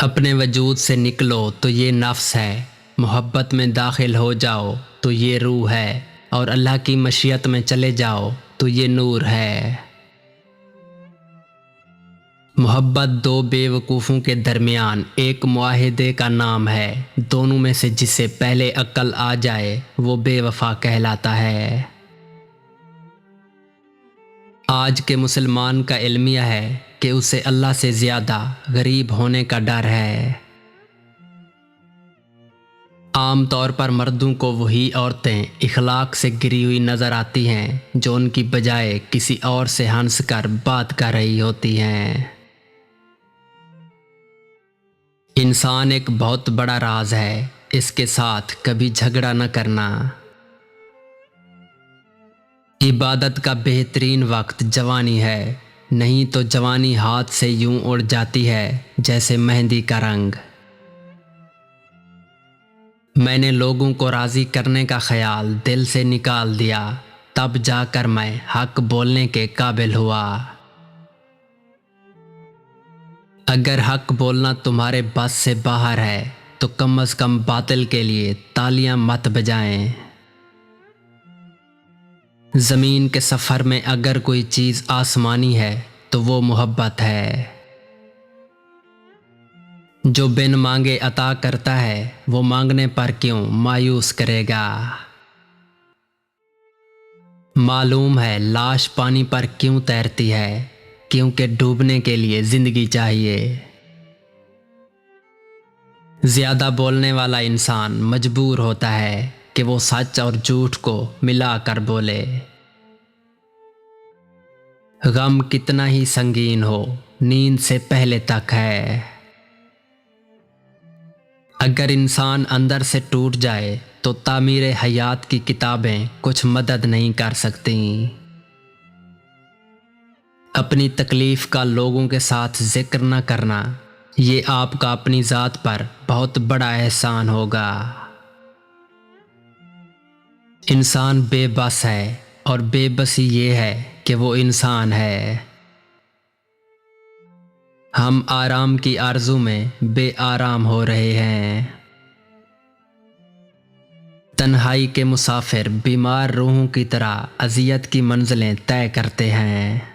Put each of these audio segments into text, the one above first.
अपने वजूद से निकलो तो ये नफ्स है, मोहब्बत में दाखिल हो जाओ तो ये रूह है, और अल्लाह की मशीयत में चले जाओ तो ये नूर है। मोहब्बत दो बेवकूफ़ों के दरमियान एक मुआहिदे का नाम है, दोनों में से जिसे पहले अक्ल आ जाए वो बेवफा कहलाता है। आज के मुसलमान का इल्मिया है कि उसे अल्लाह से ज़्यादा गरीब होने का डर है। आम तौर पर मर्दों को वही औरतें इखलाक से गिरी हुई नज़र आती हैं जो उनकी बजाय किसी और से हंस कर बात कर रही होती हैं। इंसान एक बहुत बड़ा राज है, इसके साथ कभी झगड़ा न करना। इबादत का बेहतरीन वक्त जवानी है, नहीं तो जवानी हाथ से यूं उड़ जाती है जैसे मेहंदी का रंग। मैंने लोगों को राज़ी करने का ख्याल दिल से निकाल दिया, तब जाकर मैं हक बोलने के काबिल हुआ। अगर हक बोलना तुम्हारे बस से बाहर है तो कम से कम बातिल के लिए तालियां मत बजाएं। ज़मीन के सफ़र में अगर कोई चीज़ आसमानी है तो वो मोहब्बत है। जो बिन मांगे अता करता है वो मांगने पर क्यों मायूस करेगा। मालूम है लाश पानी पर क्यों तैरती है, क्योंकि डूबने के लिए ज़िंदगी चाहिए। ज़्यादा बोलने वाला इंसान मजबूर होता है कि वो सच और झूठ को मिला कर बोले। गम कितना ही संगीन हो, नींद से पहले तक है। अगर इंसान अंदर से टूट जाए तो तामीर हयात की किताबें कुछ मदद नहीं कर सकती। अपनी तकलीफ़ का लोगों के साथ जिक्र न करना, ये आपका अपनी ज़ात पर बहुत बड़ा एहसान होगा। इंसान बेबस है और बेबसी ये है कि वो इंसान है। हम आराम की आरज़ू में बेआराम हो रहे हैं। तन्हाई के मुसाफिर बीमार रूहों की तरह अज़ियत की मंजिलें तय करते हैं।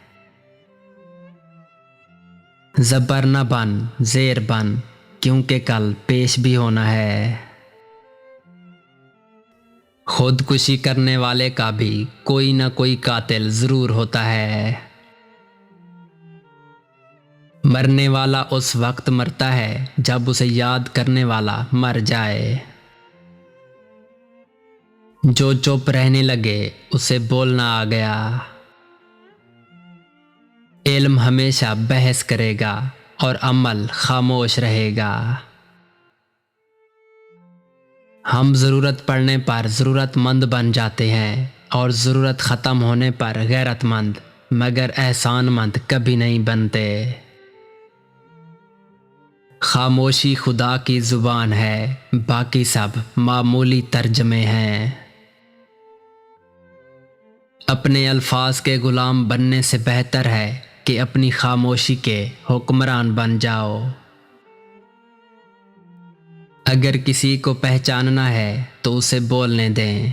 ज़बर न बन ज़ेर बन, क्योंकि कल पेश भी होना है। खुदकुशी करने वाले का भी कोई न कोई कातिल ज़रूर होता है। मरने वाला उस वक्त मरता है जब उसे याद करने वाला मर जाए। जो चुप रहने लगे उसे बोलना आ गया। इल्म हमेशा बहस करेगा और अमल खामोश रहेगा। हम ज़रूरत पड़ने पर ज़रूरतमंद बन जाते हैं और ज़रूरत ख़त्म होने पर गैरतमंद, मगर एहसानमंद कभी नहीं बनते। खामोशी खुदा की ज़ुबान है, बाकी सब मामूली तर्जमे हैं। अपने अल्फाज के ग़ुलाम बनने से बेहतर है कि अपनी खामोशी के हुक्मरान बन जाओ। अगर किसी को पहचानना है तो उसे बोलने दें।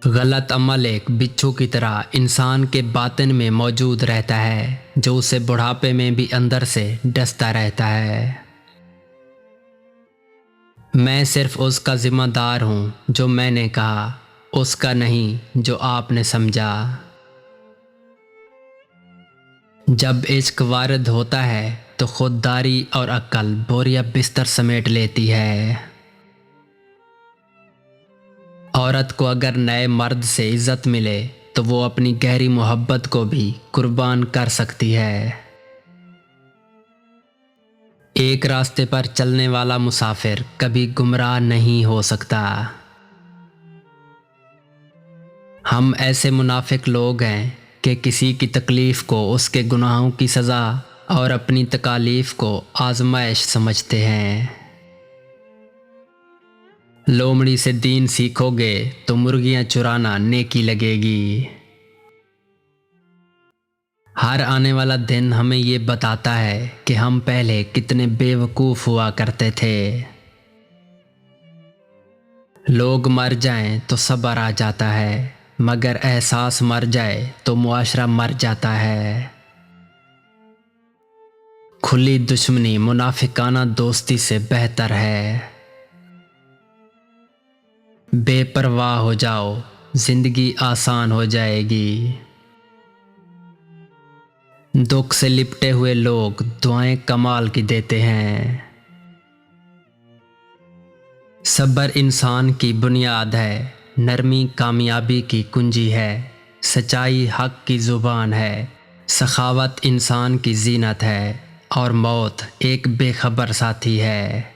गलत अमल एक बिच्छू की तरह इंसान के बातिन में मौजूद रहता है, जो उसे बुढ़ापे में भी अंदर से डसता रहता है। मैं सिर्फ उसका ज़िम्मेदार हूँ जो मैंने कहा, उसका नहीं जो आपने समझा। जब इश्क वारिद होता है तो खुददारी और अक्ल बोरिया बिस्तर समेट लेती है। औरत को अगर नए मर्द से इज्जत मिले तो वो अपनी गहरी मोहब्बत को भी कुर्बान कर सकती है। एक रास्ते पर चलने वाला मुसाफिर कभी गुमराह नहीं हो सकता। हम ऐसे मुनाफिक लोग हैं कि किसी की तकलीफ़ को उसके गुनाहों की सज़ा और अपनी तकालीफ को आजमाइश समझते हैं। लोमड़ी से दीन सीखोगे तो मुर्गियां चुराना नेकी लगेगी। हर आने वाला दिन हमें ये बताता है कि हम पहले कितने बेवकूफ़ हुआ करते थे। लोग मर जाएं तो सब्र आ जाता है, मगर एहसास मर जाए तो मुआशरा मर जाता है। खुली दुश्मनी मुनाफिकाना दोस्ती से बेहतर है। बेपरवाह हो जाओ, जिंदगी आसान हो जाएगी। दुख से लिपटे हुए लोग दुआएं कमाल की देते हैं। सब्र इंसान की बुनियाद है, नरमी कामयाबी की कुंजी है। सच्चाई हक की ज़ुबान है, सखावत इंसान की जीनत है, और मौत एक बेखबर साथी है।